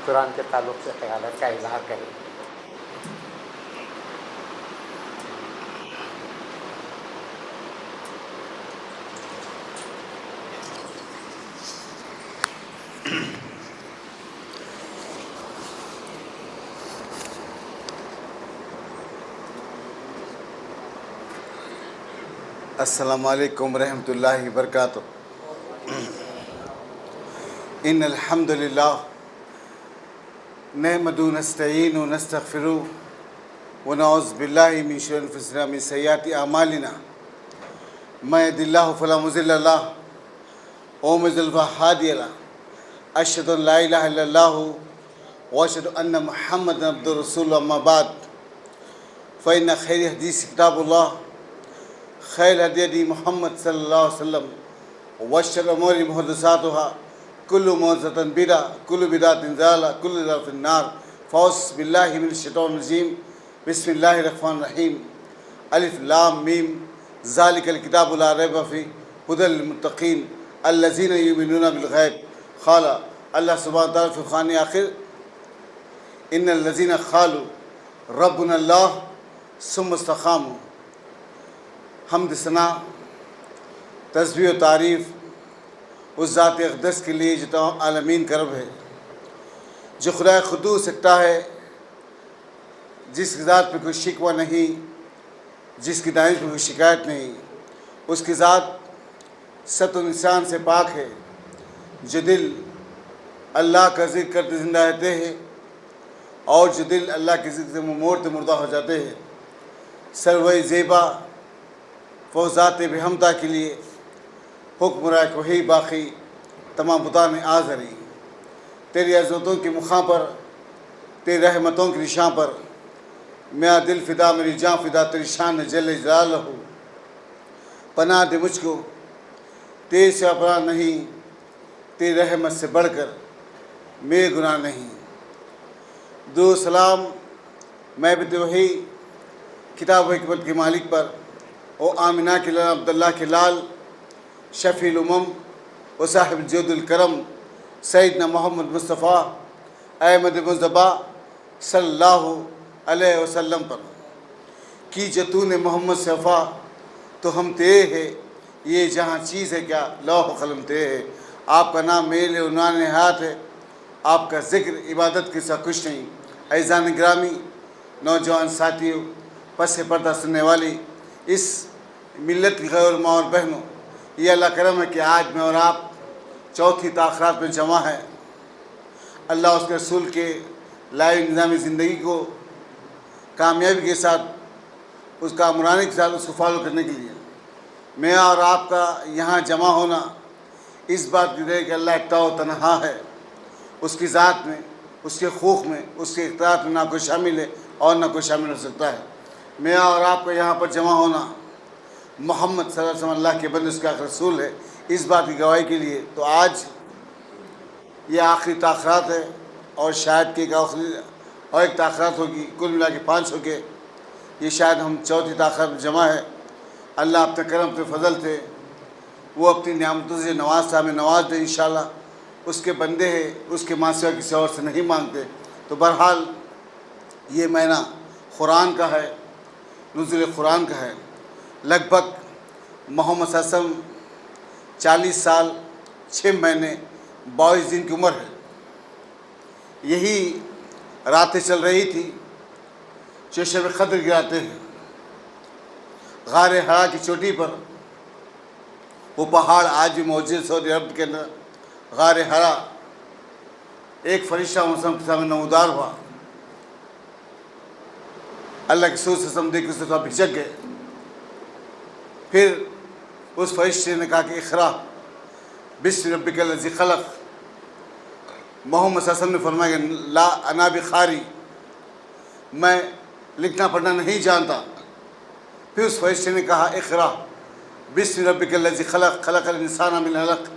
قرآن کے تعلق سے خیالات کا اظہار کریں۔ السلام علیکم ورحمۃ اللہ وبرکاتہ۔ ان الحمد للہ نحمدہ ونستعینہ ونستغفرہ ونعوذ باللہ من شرور انفسنا ومن سیئات اعمالنا من یهد اللہ فلا مضل لہ ومن یضلل فلا ہادی لہ اشہد ان لا الہ الا اللہ واشہد ان محمدا عبدہ ورسولہ اما بعد فإن خیر الحدیث کتاب اللہ خیر الہدی محمد صلی اللہ علیہ وسلم وشر الامور محدثاتها کل محدثۃ بدعہ کل بدعۃ ضلالہ کل ضلالۃ فی النار۔ فاعوذ باللہ من الشیطان الرجیم بسم اللہ الرحمن الرحیم۔ الف لام میم ذالک الکتاب لا ریب فیہ ھدی للمتقین الذین یؤمنون بالغیب۔ قال اللہ سبحانہ تعالیٰ فی قرآن آخر ان الذین قالوا ربنا اللہ ثم استقاموا۔ حمد ثنا تسبیح و تعریف اس ذات اقدس کے لیے جو تمام عالمین کا رب ہے، جو خدا قدوس سکتا ہے، جس کی ذات پہ کوئی شکوہ نہیں، جس کی دانش پہ کوئی شکایت نہیں، اس کی ذات ست و نقصان سے پاک ہے، جو دل اللہ کا ذکر کرتے زندہ رہتے ہیں اور جو دل اللہ کے ذکر سے موڑتے مردہ ہو جاتے ہیں۔ سروے زیبا فوزات بحمدہ کے لیے حکم رائے وہی باقی تمام بتان آزری۔ تیری عظمتوں کے مقام پر، تیری رحمتوں کی نشان پر میرا دل فدا، میری جاں فدا تیری شان جل جلالہ۔ پناہ دے مجھ کو تیرے سے پناہ نہیں، تیری رحمت سے بڑھ کر میرے گناہ نہیں۔ درود و سلام محبت وحی کتاب و حکمت کے مالک پر، او آمنہ کے لال عبداللہ کے لال شفیع الامم و صاحب الجود الکرم سیدنا محمد مصطفیٰ احمد مصطفیٰ صلی اللہ علیہ وسلم پر کی جو تو نے محمد سے وفا تو ہم تیرے ہے، یہ جہاں چیز ہے کیا لوح و قلم تیرے ہے۔ آپ کا نام میرے لیے عنوان حیات ہے، آپ کا ذکر عبادت کے ساتھ کچھ نہیں۔ عزیزان گرامی، نوجوان ساتھیوں، پس پردہ سننے والی اس ملت کی غیر ماں اور بہنوں، یہ اللہ کرم ہے کہ آج میں اور آپ چوتھی تاخرات میں جمع ہیں۔ اللہ اس کے رسول کے لائیو نظامی زندگی کو کامیابی کے ساتھ، اس کا عمرانی کے ساتھ اس کو فالو کرنے کے لیے میں اور آپ کا یہاں جمع ہونا اس بات کی ہے کہ اللہ اکتا و تنہا ہے، اس کی ذات میں، اس کے خوف میں، اس کے اختیار میں نہ کوئی شامل ہے اور نہ کوئی شامل ہو سکتا ہے۔ میں اور آپ کا یہاں پر جمع ہونا محمد صلی اللہ علیہ وسلم اللہ کے بندے، اس کا رسول ہے، اس بات کی گواہی کے لیے۔ تو آج یہ آخری تاخرات ہے اور شاید کہ ایک آخری اور ایک تاخرات ہوگی، کل ملا کے 5 ہو کے یہ شاید ہم چوتھی تاخرات میں جمع ہے۔ اللہ اپنے کرم سے فضل تھے، وہ اپنی نعمتوں سے نواز ہمیں نواز دے انشاءاللہ۔ اس کے بندے ہیں، اس کے ماں سوا کسی اور سے نہیں مانگتے۔ تو بہرحال یہ مہینہ قرآن کا ہے، نزول قرآن کا ہے۔ لگ بھگ محمد صلی اللہ علیہ وسلم 40 سال 6 مہینے 22 دن کی عمر ہے۔ یہی راتیں چل رہی تھی جو شب قدر گراتے ہیں۔ غار حرا کی چوٹی پر، وہ پہاڑ آج بھی موجود ہے سعودی عرب کے اندر، غار حرا، ایک فرشتہ مسلم کے سامنے نمودار ہوا۔ اللہ کے سور سے سمجھے کہ اس سے تو آپ ہچک گئے۔ پھر اس فرشتے نے کہا کہ اقرا بسم ربک الذی خلق۔ محمد صلی اللہ علیہ وسلم نے فرمایا کہ لا انا بقاری، میں لکھنا پڑھنا نہیں جانتا۔ پھر اس فرشتے نے کہا اقرا بسم ربک الذی خلق، خلق الانسان من علق،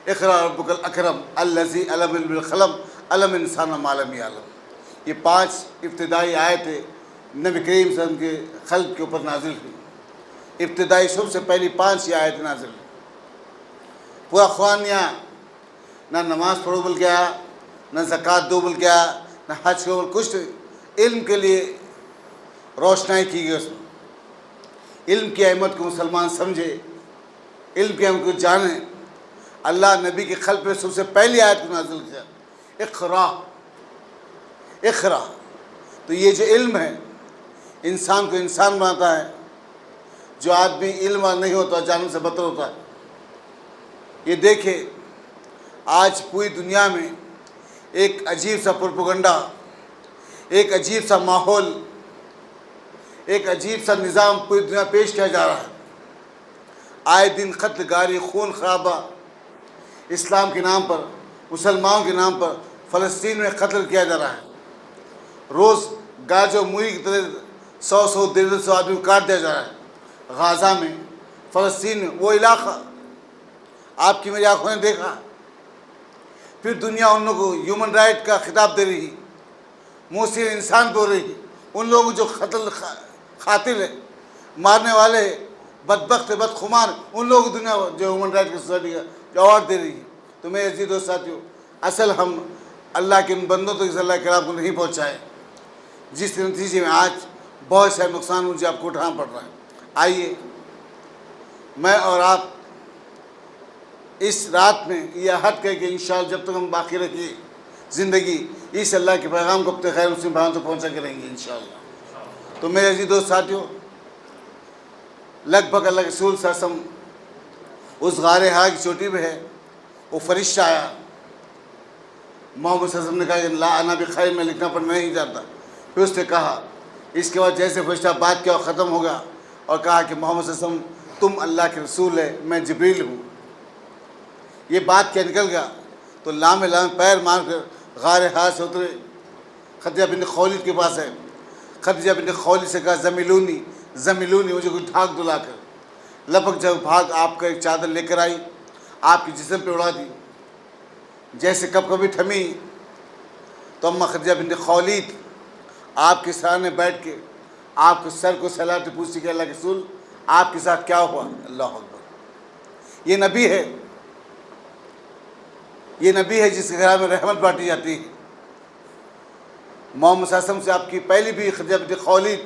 اقرا ربک الاکرم الذی علم بالقلم علم الانسان ما لم یعلم۔ یہ 5 ابتدائی آیتیں نبی کریم صلی اللہ علیہ وسلم کے خلق کے اوپر نازل ہوئی۔ ابتدائی سب سے پہلی 5 یہ آیت نازل ہوئی۔ پورا قرآن یہاں نہ نماز پڑھو بلکہ نہ زکوٰۃ ڈوبل کیا، نہ حج ڈوبل، کچھ نہیں. علم کے لیے روشنائی کی گئی. اس میں علم کی اہمیت کو مسلمان سمجھے، علم کی اہمیت کو جانیں. اللہ نبی کے خلق پہ سب سے پہلی آیت کو نازل کیا، اقرا اقرا. تو یہ جو علم ہے انسان کو انسان بناتا ہے. جو آدمی علم والا نہیں ہوتا جانور سے بدتر ہوتا ہے. یہ دیکھیں آج پوری دنیا میں ایک عجیب سا پروپیگنڈا، ایک عجیب سا ماحول، ایک عجیب سا نظام پوری دنیا پیش کیا جا رہا ہے. آئے دن قتل گاری، خون خرابہ اسلام کے نام پر، مسلمانوں کے نام پر فلسطین میں قتل کیا جا رہا ہے. روز گاجو موئی کی طرح 100 150 آدمی کو کاٹ دیا جا رہا ہے. غازہ میں، فلسطین میں، وہ علاقہ آپ کی میری آنکھوں نے دیکھا. پھر دنیا ان لوگوں کو ہیومن رائٹ کا خطاب دے رہی، محسن انسان بول رہی. ان لوگوں جو قاتل ہے، مارنے والے ہیں، بدبخت بدخمان، ان لوگوں کو دنیا جو ہیومن رائٹ کی سوسائٹی کا جو ایوارڈ دے رہی ہے. تو میرے عزیز دوست ساتھیوں، اصل ہم اللہ کے ان بندوں تک اللہ کے کرام کو نہیں پہنچائے، جس نتیجے میں آج بہت سارے نقصان مجھے آپ کو اٹھانا پڑ رہا ہے. آئیے میں اور آپ اس رات میں یہ عہد کریں کہ انشاءاللہ جب تک ہم باقی رکھیے زندگی، اس اللہ کے پیغام کو اپنے خیر مسلم بھائیوں تک پہنچا کے رہیں گے انشاءاللہ. تو میرے عزیز دوست ساتھیوں، لگ بھگ اللہ کے رسول صلی اللہ علیہ وسلم اس غار حرا کی چوٹی پہ ہے. وہ فرشتہ آیا، محمد صلی اللہ علیہ وسلم نے کہا کہ لا انا بخیر، میں لکھنا پڑھنا نہیں جانتا. پھر اس نے کہا، اس کے بعد جیسے فرشتہ بات کیا اور ختم ہو گیا اور کہا کہ محمد صلی اللہ علیہ وسلم تم اللہ کے رسول ہے، میں جبریل ہوں. یہ بات کیا نکل گیا تو لامے پیر مار کر غار حرا سے اترے. خدیجہ بنت خویلد کے پاس ہے. خدیجہ بنت خویلد سے کہا زمیلونی زمیلونی، مجھے کوئی ڈھاک دلا کر. لپک جب بھاگ آپ کا ایک چادر لے کر آئی، آپ کے جسم پہ اڑا دی. جیسے کب کبھی تھمی تو اماں خدیجہ بنت خویلد آپ کے سامنے بیٹھ کے آپ کے سر کو سہلاتے پوچھتی کہ اللہ کے رسول آپ کے ساتھ کیا ہوا؟ اللہ اکبر. یہ نبی ہے، یہ نبی ہے جس کے گھر میں رحمت بانٹی جاتی ہے. محمد صلی اللہ علیہ وسلم سے آپ کی پہلی بھی خدیجہ بنت خویلد،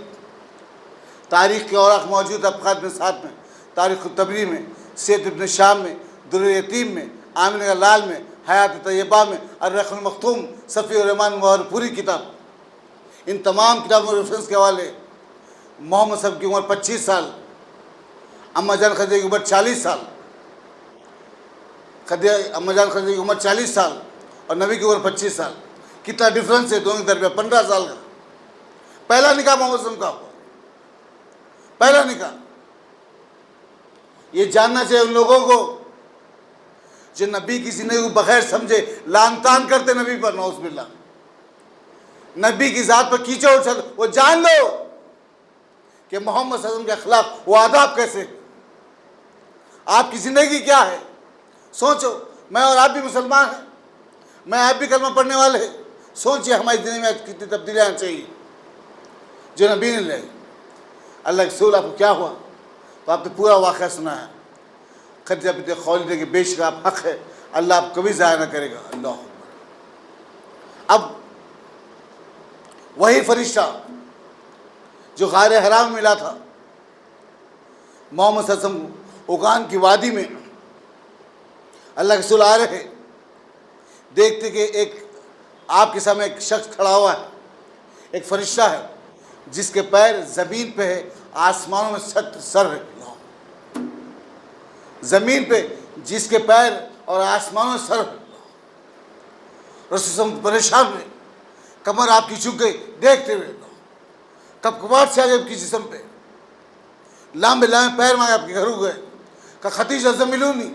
تاریخ کے اوراق موجود ابقات میں ساتھ میں، تاریخ الطبری میں، سیرت ابن شام میں، در یتیم میں، آمنہ کا لال میں، حیات طیبہ میں، الرحیق المختوم، صفی الرحمان مہر پوری کتاب. ان تمام کتابوں کے ریفرنس کے حوالے محمد صاحب کی عمر 25 سال، اماں جان خدیجہ کی عمر 40 سال. اماں جان خدیجہ کی عمر 40 سال اور نبی کی عمر 25 سال. کتنا ڈفرنس ہے دونوں کے درمیان، 15 سال کا. پہلا نکاح محمد صلی اللہ علیہ وسلم کا ہوا، پہلا نکاح. یہ جاننا چاہیے ان لوگوں کو جو نبی کی زندگی کو بغیر سمجھے لعن طعن کرتے نبی پر، نعوذ باللہ. نبی کی ذات پر کیچڑ اچھل، وہ جان لو کہ محمد صلی اللہ علیہ وسلم کے اخلاق وہ آداب کیسے، آپ کی زندگی کیا ہے. سوچو، میں اور آپ بھی مسلمان ہیں، میں آپ بھی کلمہ پڑھنے والے ہیں. سوچئے ہماری زندگی میں کتنی تبدیلیاں آنی چاہیے جو نبی نے لائی. اللہ کے رسول آپ کو کیا ہوا؟ تو آپ نے پورا واقعہ سنا ہے. خدیجہ بنت خویلد نے کہ بے شک آپ حق ہے، اللہ آپ کبھی ضائع نہ کرے گا. اللہ اکبر. اب وہی فرشتہ جو غار حرا میں ملا تھا محمد صلی اللہ علیہ وسلم، اوغان کی وادی میں اللہ کے رسول آ رہے، دیکھتے کہ ایک آپ کے سامنے ایک شخص کھڑا ہوا ہے، ایک فرشتہ ہے جس کے پیر زمین پہ ہے، آسمانوں میں سر ہے. زمین پہ جس کے پیر اور آسمانوں میں سر ہے. رسول اللہ پریشان ہوئے، کمر آپ کی جھک گئی دیکھتے ہوئے، کپکپاہٹ سے آ گئے آپ کی جسم پہ، لامبے لامبے پیر مانگے آپ کے گھر گئے. کہا خدیجہ زمیلونی.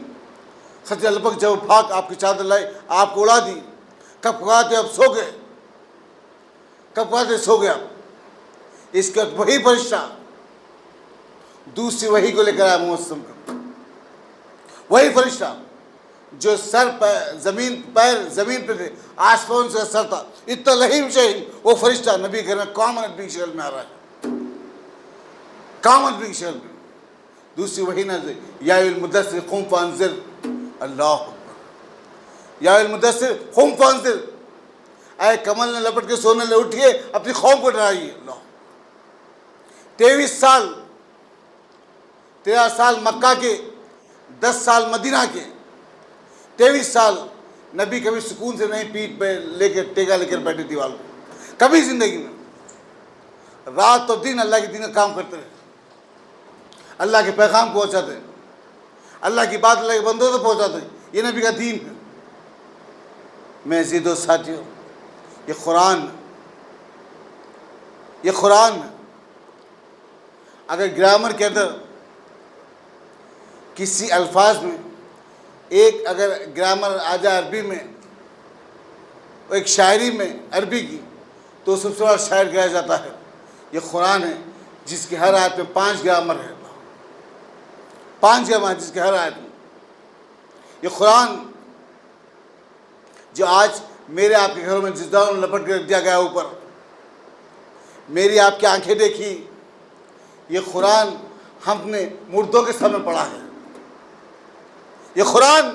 خدیجہ لپک جب بھاگ آپ کی چادر لائی، آپ کو اڑا دی. کپکپاتے آپ سو گئے، کپکپاتے سو گئے آپ. اس کے بعد وہی فرشتہ دوسری وحی کو لے کر آیا محمد صلی اللہ علیہ وسلم کا. وہی فرشتہ جو پیر زمین پہ تھے، آسمان سے سر تھا، اتنا لہیم شہیم. وہ فرشتہ نبی کے گھر میں کامن آدمی کی شکل میں آ رہا ہے، کامن آدمی کی شکل میں. دوسری وحی نازل، یا المدثر قم فانذر. اللہ اکبر. یا المدثر قم فانذر. اے کمل نے لپٹ کے سونے لے اٹھیے، اپنی قوم کو ڈرائیے۔ اللہ 23 سال، 13 سال مکہ کے، 10 سال مدینہ کے، 23 سال نبی کبھی سکون سے نہیں پیٹھ پہ لے کے ٹیکا لے کر بیٹھے دیوار کو، کبھی زندگی میں۔ رات اور دن اللہ کے دین کا کام کرتے رہے، اللہ کے پیغام پہنچاتے، اللہ کی بات اللہ کے بندوں تک پہنچاتے، یہ نبی کا دین ہے۔ میں عزیزو ساتھیوں، یہ قرآن اگر گرامر کے اندر کسی الفاظ میں ایک اگر گرامر آ جائے عربی میں، ایک شاعری میں عربی کی، تو سب سے بڑا شاعر کہا جاتا ہے۔ یہ قرآن ہے جس کی ہر آیت میں 5 گرامر ہے، 5 گرامر جس کی ہر آیت میں۔ یہ قرآن جو آج میرے آپ کے گھروں میں جزدانوں میں لپٹ کے رکھ دیا گیا اوپر، میری آپ کی آنکھیں دیکھی، یہ قرآن ہم نے مردوں کے سامنے پڑھا ہے۔ یہ قرآن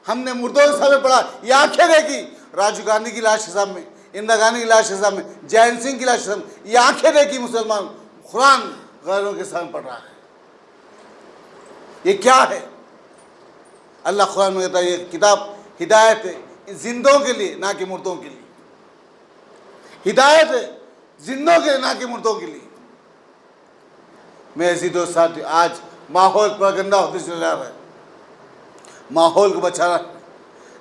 ہم نے مردوں کے سامنے پڑھا، یہ آنکھیں دیکھی راجیو گاندھی کی لاش کے سامنے، اندرا گاندھی کی لاش کے سامنے، جین سنگھ کی لاش کے سامنے، یہ آنکھیں دیکھی مسلمان قرآن غیروں کے سامنے پڑھ رہا ہے۔ یہ کیا ہے؟ اللہ قرآن میں کہتا ہے یہ کتاب ہدایت ہے زندوں کے لیے، نہ کہ مردوں کے لیے۔ ہدایت ہے زندوں کے لیے، نہ کہ مردوں کے لیے۔ میں عزیزو ساتھی، آج ماحول پر گندا ہوتے چلا جا رہا ہے۔ ماحول کو بچانا ہے،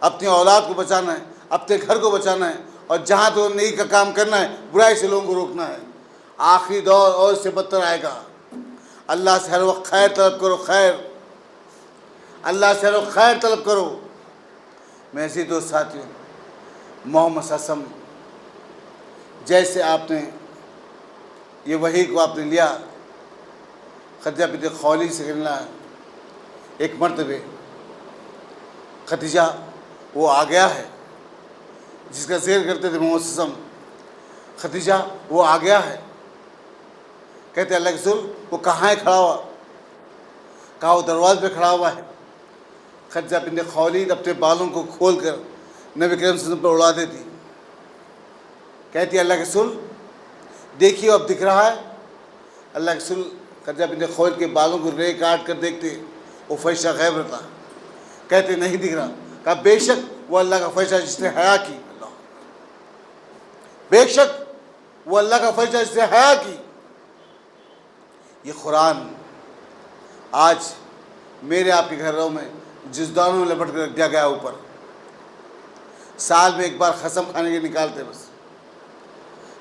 اپنی اولاد کو بچانا ہے، اپنے گھر کو بچانا ہے، اور جہاں تو نیکی کا کام کرنا ہے، برائی سے لوگوں کو روکنا ہے۔ آخری دور اور اس سے بدتر آئے گا۔ اللہ سے ہر وقت خیر طلب کرو، خیر، اللہ سے ہر وقت خیر طلب کرو۔ میں عزیزو ساتھیوں، محمد صلی اللہ علیہ وسلم جیسے آپ نے یہ وحی کو آپ نے لیا، خدیجہ بنت خویلد سے کرنا، ایک مرتبہ خدیجہ وہ آ گیا ہے جس کا ذکر کرتے تھے محمد صلی اللہ علیہ وسلم، خدیجہ وہ آ گیا ہے، کہتے اللہ کے رسول وہ کہاں ہے کھڑا ہوا؟ کہا وہ دروازے پہ کھڑا ہوا ہے۔ خدیجہ بنت خویلد اپنے بالوں کو کھول کر نبی کریم صلی اللہ علیہ وسلم پر اڑا دیتی، کہتی اللہ کے رسول دیکھیے اب دکھ رہا ہے؟ اللہ کے رسول خدیجہ بنت خویلد کے بالوں کو رے کاٹ کر دیکھتے، وہ فرشتہ غیب رہتا، کہتے نہیں دکھ رہا۔ کہا بے شک وہ اللہ کا فرشتہ جس نے حیا کی، اللہ بے شک وہ اللہ کا فرشتہ جس نے حیا کی۔ یہ قرآن آج میرے آپ کے گھروں میں جزدانوں میں لپٹ کر رکھ دیا گیا اوپر، سال میں ایک بار قسم کھانے کے نکالتے، بس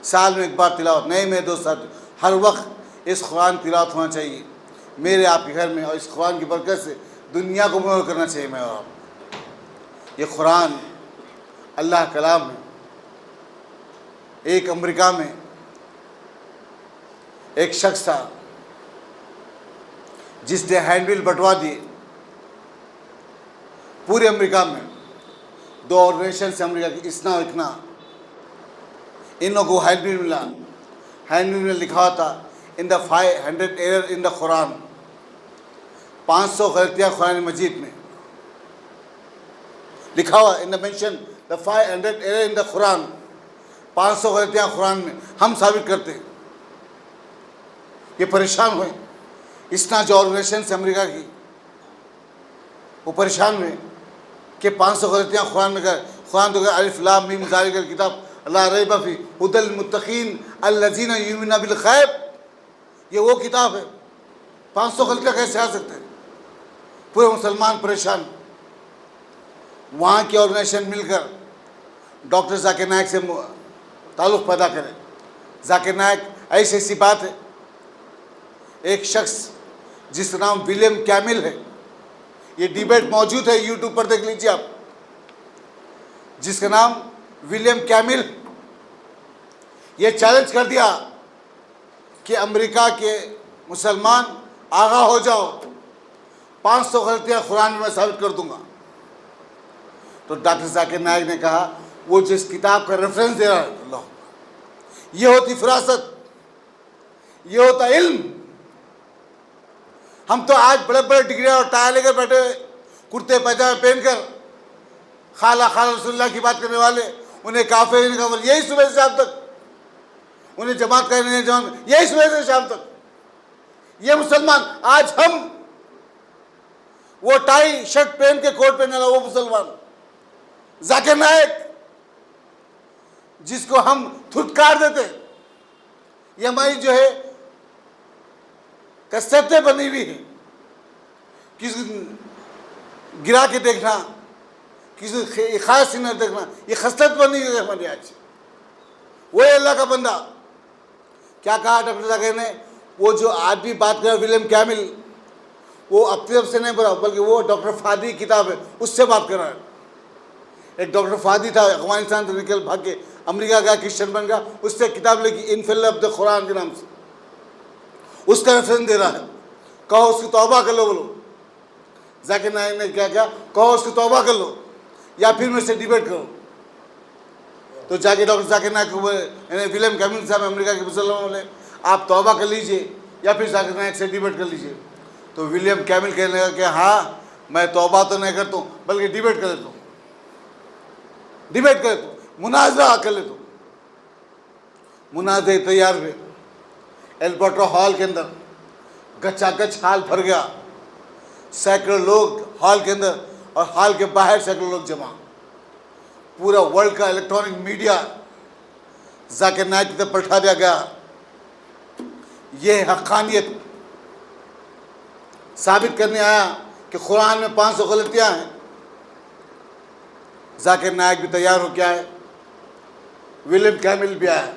سال میں ایک بار تلاوت نہیں۔ میرے دوست ساتھ ہر وقت اس قرآن تلاوت ہونا چاہیے میرے آپ کے گھر میں، اور اس قرآن کی برکت سے دنیا کو منور کرنا چاہیے میں اور آپ۔ یہ قرآن اللہ کا کلام ہے۔ ایک امریکہ میں ایک شخص تھا جس نے ہینڈ بل بٹوا دیے پورے امریکہ میں، 2 آرگنائزیشن سے امریکہ کی، اسنا اور اکنا، ان لوگوں کو ہینڈ بل ملا۔ ہینڈ بل میں لکھا تھا ان دا 500 ایرر ان دا قرآن، 500 غلطیاں قرآن مجید میں لکھا ہوا، ان the mention the 500 error in دا قرآن، 500 غلطیاں قرآن میں ہم ثابت کرتے ہیں۔ یہ پریشان ہوئے، اسنا جو آرگنائزیشن سے امریکہ کی، وہ پریشان ہوئے کہ 500 غلطیاں قرآن میں کر، قرآن تو کہ الف لام میم ذالک الکتاب لا ریب فیہ ھدی للمتقین الذین یؤمنون بالغیب، یہ وہ کتاب ہے، 500 غلطیاں کیسے آ سکتے ہیں؟ پورے مسلمان پریشان۔ وہاں کی آرگنائزیشن مل کر ڈاکٹر ذاکر نائک سے تعلق پیدا کرے۔ ذاکر نائک ایسی بات ہے، ایک شخص جس کا نام ولیم کیمل ہے، یہ ڈیبیٹ موجود ہے یوٹیوب پر دیکھ لیجیے آپ، جس کا نام ولیم کیمل، یہ چیلنج کر دیا کہ امریکہ کے مسلمان آگاہ ہو جاؤ، 500 غلطیاں قرآن میں ثابت کر دوں گا۔ تو ڈاکٹر ذاکر نائک نے کہا وہ جس کتاب کا ریفرنس دے رہا ہے، اللہ، یہ ہوتی فراست، یہ ہوتا علم۔ ہم تو آج بڑے بڑے ڈگریاں اور ٹائی لے کر بیٹھے ہوئے، کرتے پاجامے پہن کر خالہ رسول اللہ کی بات کرنے والے، انہیں کافر نے کہا یہی صبح سے شام تک، انہیں جماعت کرنے جماعت یہی صبح سے شام تک. یہ مسلمان آج ہم وہ ٹائی شرٹ پہن کے کوٹ پہننے والا وہ مسلمان ذاکر نائک جس کو ہم تھٹکار دیتے، یہ ہماری جو ہے کسیٹیں بنی ہوئی ہیں، کسی گرا کے دیکھنا، کسی خاص سینر دیکھنا، یہ خصلت بنی ہوئی ہے ہماری آج. وہ اللہ کا بندہ کیا کہا ڈاکٹر ذاکر نے؟ وہ جو آج بھی بات کر رہا ولیم کیمل، وہ اپنی طرف سے نہیں بولا بلکہ وہ ڈاکٹر فادی کی کتاب ہے اس سے بات کر رہا ہے. ایک ڈاکٹر فادی تھا، افغانستان سے نکل بھاگ کے امریکہ گیا، کرسچن بن گیا، اس سے کتاب لکھی انفل آف دا قرآن کے نام سے، اس کا ریفرنس دے رہا ہے. کہو اس کی توبہ کر لو، بولو ذاکر نائک نے کیا کیا، کہو اس کی توبہ کر لو یا پھر میں سے ڈیبیٹ کرو. تو جا کے ڈاکٹر ذاکر نائک کو یعنی ولیم کیمل صاحب امریکہ کے مسلمان بولے آپ توبہ کر لیجئے یا پھر ذاکر نائک سے ڈیبیٹ کر لیجئے. تو ولیم کیمل کہنے لگا کہ ہاں میں توبہ تو نہیں کرتا ہوں بلکہ ڈیبیٹ کر لیتا ہوں، ڈیبیٹ کر لیتا ہوں، مناظرہ کر لیتا ہوں. مناظرے تیار ہوئے، البرٹو ہال کے اندر گچا گچ ہال بھر گیا، سینکڑوں لوگ ہال کے اندر اور ہال کے باہر سینکڑوں لوگ جمع. پورا ورلڈ کا الیکٹرانک میڈیا ذاکر نائک کی طرف پلٹا دیا گیا. یہ حقانیت ثابت کرنے آیا کہ قرآن میں 500 غلطیاں ہیں. ذاکر نائک بھی تیار ہو کے آئے، ولیم کیمل بھی آیا،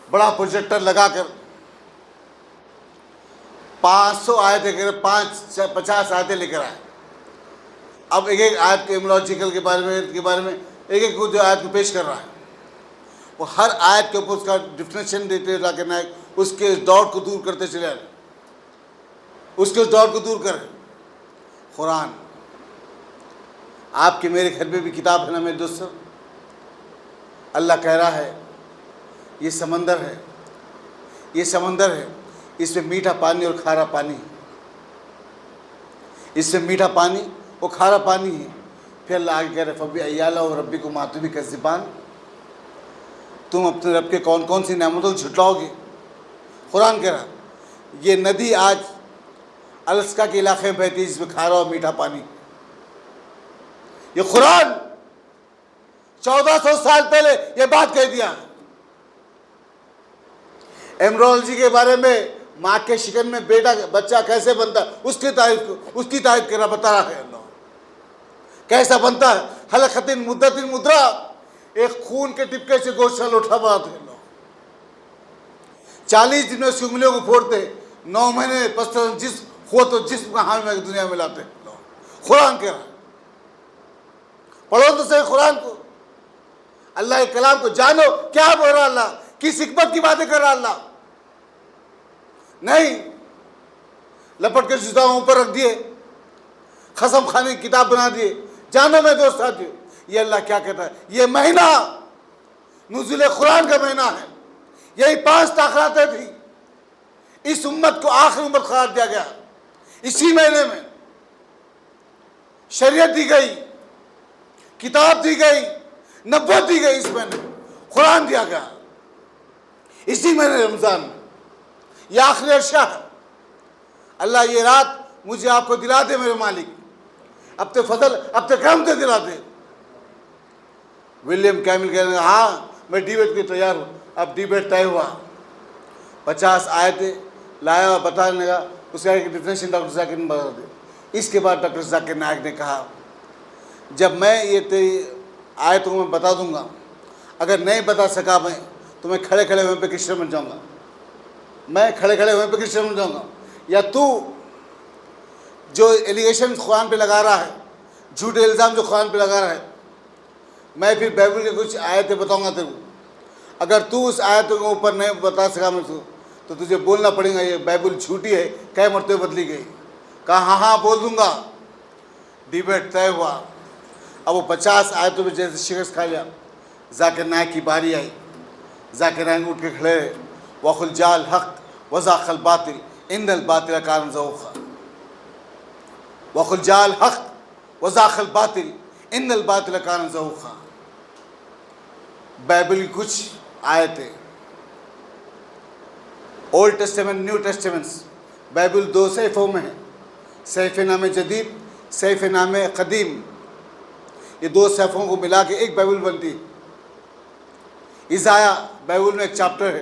بڑا پروجیکٹر لگا کر 500 آیتیں کر 50 آیتیں لے کر آئے. اب ایک ایک آیت کے ایمولوجیکل کے بارے میں ایک ایک جو آیت کو پیش کر رہا ہے، وہ ہر آیت کے اوپر اس کا ڈیفینیشن دیتے ذاکر نائک، اس کے ڈاؤٹ کو دور کرتے چلے آئے، اس کے ڈاؤٹ کو دور کر. قرآن آپ کے میرے گھر میں بھی کتاب ہے نا میرے دوستو. اللہ کہہ رہا ہے یہ سمندر ہے، یہ سمندر ہے، اس میں میٹھا پانی اور کھارا پانی ہے، اس میں میٹھا پانی اور کھارا پانی ہے. پھر اللہ آگے کہہ رہے فَبِأَيِّ آلَاءِ رَبِّكُمَا تُكَذِّبَانِ، تم اپنے رب کے کون کون سی نعمتوں کو جھٹلاؤ گے. قرآن کہہ رہا یہ ندی آج الاسکا کے علاقے میں بہتی ہے جس میں کھارا اور میٹھا پانی. یہ قرآن 1400 سال پہلے یہ بات کہہ دیا. ایمبرولوجی کے بارے میں ماں کے شکن میں بچہ کیسے بنتا ہے اس کی تعریف کرنا بتا رہا ہے. اللہ کیسا بنتا ہے، حلقۃ مدۃ مدرا، ایک خون کے ٹپکے سے گوشت لوٹا بناتے ہیں. 40 دن میں اس کی انگلیوں کو پھوڑتے، 9 مہینے پستر جسم کا حامل میں دنیا میں لاتے. قرآن کہہ رہا پڑھو تو صحیح قرآن کو، اللہ کے کلام کو جانو کیا بول رہا اللہ، کس حکمت کی باتیں کر رہا اللہ. نہیں لپٹ کے جوتاؤں اوپر رکھ دیے، قسم خانے کی کتاب بنا دیے. جانو میں دوست ساتھیو یہ اللہ کیا کہتا ہے. یہ مہینہ نزول قرآن کا مہینہ ہے. یہی 5 تاخیراتیں تھیں. اس امت کو آخری امت قرار دیا گیا. اسی مہینے میں شریعت دی گئی، کتاب دی گئی، نبوت دی گئی. اس مہینے قرآن دیا گیا اسی مہینے رمضان میں. یہ آخری عرصہ ہے. اللہ یہ رات مجھے آپ کو دلا دے میرے مالک، اپنے فضل اپنے کرم سے دلا دے. ولیم کیمل کہنے لگا ہاں میں ڈیبیٹ کے تیار ہوں. اب ڈیبیٹ طے ہوا. 50 آیتیں لایا اور بتانے لگا. اس کا ایک ڈیفینیشن ڈاکٹر ذاکر نے بتا دی. اس کے بعد ڈاکٹر ذاکر نائک نے کہا جب میں یہ تیری آیتوں میں بتا دوں گا، اگر نہیں بتا سکا میں تو میں کھڑے کھڑے ہوئے پہ کرسچن بن جاؤں گا. میں کھڑے کھڑے ہوئے پہ کرسچن بن جاؤں گا. یا تو جو ایلیگیشن قرآن پہ لگا رہا ہے، جھوٹے الزام جو قرآن پہ لگا رہا ہے، میں پھر بائبل کے کچھ آیتیں بتاؤں گا تیرے کو. اگر تو اس آیتوں کے اوپر نہیں بتا سکا میں تو تجھے بولنا پڑے گا یہ بائبل جھوٹی ہے، کئی مرتبہ بدلی گئی. کہا ہاں بول دوں گا. ڈیبیٹ طے ہوا. اب وہ 50 آیتوں میں جیسے شکست کھا لیا. ذاکر نائک کی باری آئی. ذاکر نائک اٹھ کے کھڑے رہے. وَقُلْ جَاءَ الْحَقُّ وَزَاقَ الْبَاطِلُ إِنَّ الْبَاطِلَ كَانَ زَهُوقًا. وَقُلْ جَاءَ الْحَقُّ وَزَاقَ الْبَاطِلُ إِنَّ الْبَاطِلَ كَانَ زَهُوقًا. بائبل کی کچھ آیتیں، اولڈ ٹیسٹمنٹ، نیو ٹیسٹمنٹس، بائبل 2 صحیفوں میں ہے، صحیفہ نام جدید، صحیفہ نام قدیم، یہ 2 صحیفوں کو ملا کے ایک بائبل بنتی ہے۔ عیسائیہ بائبل میں ایک چیپٹر ہے،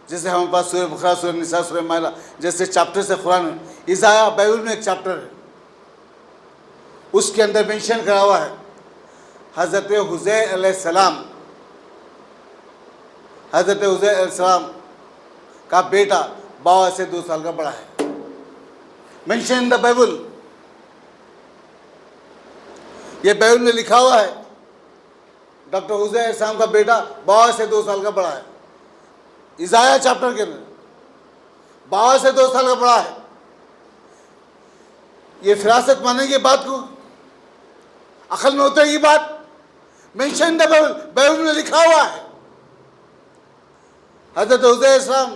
جیسے ہمارے پاس سورہ بقرہ، سورہ نساء، سورہ مائدہ جیسے چیپٹر سے قرآن میں، عیسائیہ بائبل میں ایک چیپٹر ہے، اس کے اندر مینشن کرا ہوا ہے حضرت عزیر علیہ السلام، حضرت عزیر علیہ السلام کا بیٹا بابا سے 2 سال کا بڑا ہے، مینشن ان دا بائبل، یہ بائبل میں لکھا ہوا ہے ڈاکٹر عزیر علیہ السلام کا بیٹا بابا سے 2 سال کا بڑا ہے، عیسائیہ چیپٹر کے اندر بابا سے 2 سال کا بڑا ہے۔ یہ فراست مانیں گے بات کو، عقل میں ہوتا ہے یہ بات، مینشن دا بائبل، بائبل میں لکھا ہوا ہے حضرت عزیر علیہ السلام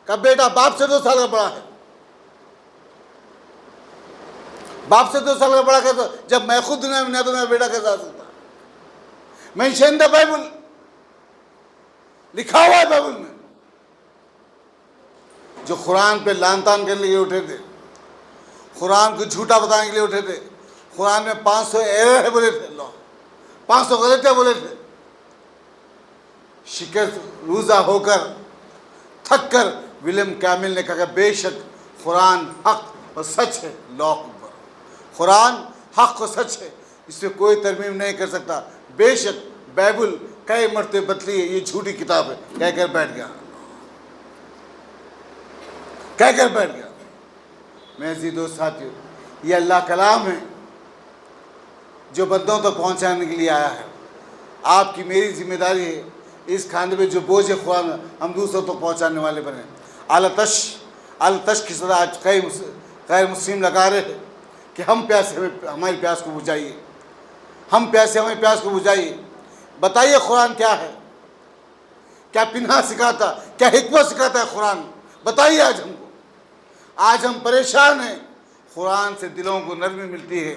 کا بیٹا باپ سے 2 سال کا بڑا ہے۔ باپ سے 2 سال کا بڑا کیسا؟ جب میں خود دنیا میں نہیں تو میرا بیٹا کیسا آ سکتا؟ مینشن دا بائبل، لکھا ہوا ہے بائبل میں۔ جو قرآن پہ لان تان کرنے کے لیے اٹھے تھے، قرآن کو جھوٹا بتانے کے لیے اٹھے تھے، قرآن میں 500 ایرر ہے بولے تھے، اللہ 500 غلطیاں بولے تھے، شکست روزہ ہو کر تھک کر ولیم کامل نے کہا کہ بے شک قرآن حق و سچ ہے، اللہ اکبر، قرآن حق و سچ ہے، اس میں کوئی ترمیم نہیں کر سکتا، بے شک بائبل کئی مرتبہ بدلی ہے، یہ جھوٹی کتاب ہے، کہہ کر بیٹھ گیا، کہہ کر بیٹھ گیا۔ میں عزیزو ساتھیو، یہ اللہ کلام ہے جو بندوں تک پہنچانے کے لیے آیا ہے۔ آپ کی میری ذمہ داری ہے اس کھاندے میں جو بوجھ ہے قرآن ہم دوسروں تک پہنچانے والے بنے۔ التش کی صدا آج کئی غیر مسلم لگا رہے ہیں کہ ہم پیاسے، ہماری پیاس کو بجھائیے، ہم پیاسے ہماری پیاس کو بجھائیے۔ بتائیے قرآن کیا ہے، کیا پنہا سکھاتا، کیا حکمت سکھاتا ہے قرآن، بتائیے آج ہم کو۔ آج ہم پریشان ہیں، قرآن سے دلوں کو نرمی ملتی ہے۔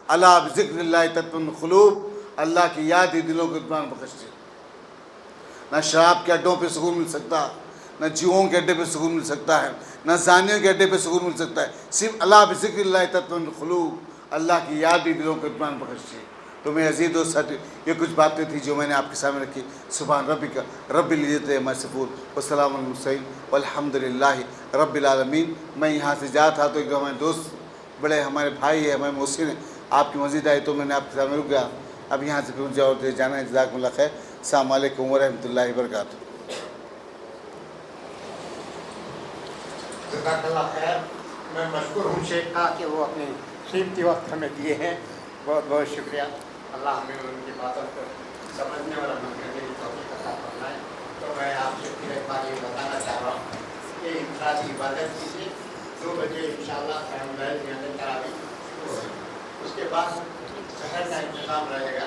اللہ بذکر اللہ تطمئن القلوب، اللہ کی یاد ہی دلوں کو اطمینان بخشتی ہے۔ نہ شراب کے اڈوں پہ سکون مل سکتا، نہ جوؤں کے اڈے پہ سکون مل سکتا ہے، نہ زانیوں کے اڈے پہ سکون مل سکتا ہے، صرف اللہ بذکر اللہ تطمئن القلوب، اللہ کی یاد ہی دلوں کو اطمینان بخشتی ہے۔ تو میں عزیز و ساتھی، یہ کچھ باتیں تھیں جو میں نے آپ کے سامنے رکھی۔ سبحان ربک رب العزت عما یصفون وسلام علی المرسلین والحمد للہ رب العالمین۔ میں یہاں سے جا تھا تو ایک ہمارے دوست، بڑے ہمارے بھائی ہیں، ہمارے محسن ہیں، آپ کی مسجد آئی تو میں نے آپ کے سامنے رک گیا۔ اب یہاں سے پھر مجھے اور جانا ہے۔ جزاکم اللہ خیر۔ السلام علیکم ورحمۃ اللہ وبرکاتہ۔ جزاک اللہ خیر۔ میں مشکور ہوں شیخ کا کہ وہ اپنے قیمتی وقت ہمیں دیے ہیں، بہت بہت شکریہ۔ اللہ ہمیں ان کی باتوں کو سمجھنے اور عمل کرنے کی توفیق عطا فرمائے۔ تو میں آپ سے پھر ایک بار یہ بتانا چاہ رہا ہوں کہ انفرادی عبادت کیجیے، 2 بجے انشاءاللہ قیام الليل کے اندر تراویح شروع ہوگی، اس کے بعد سحر کا انتظام رہے گا۔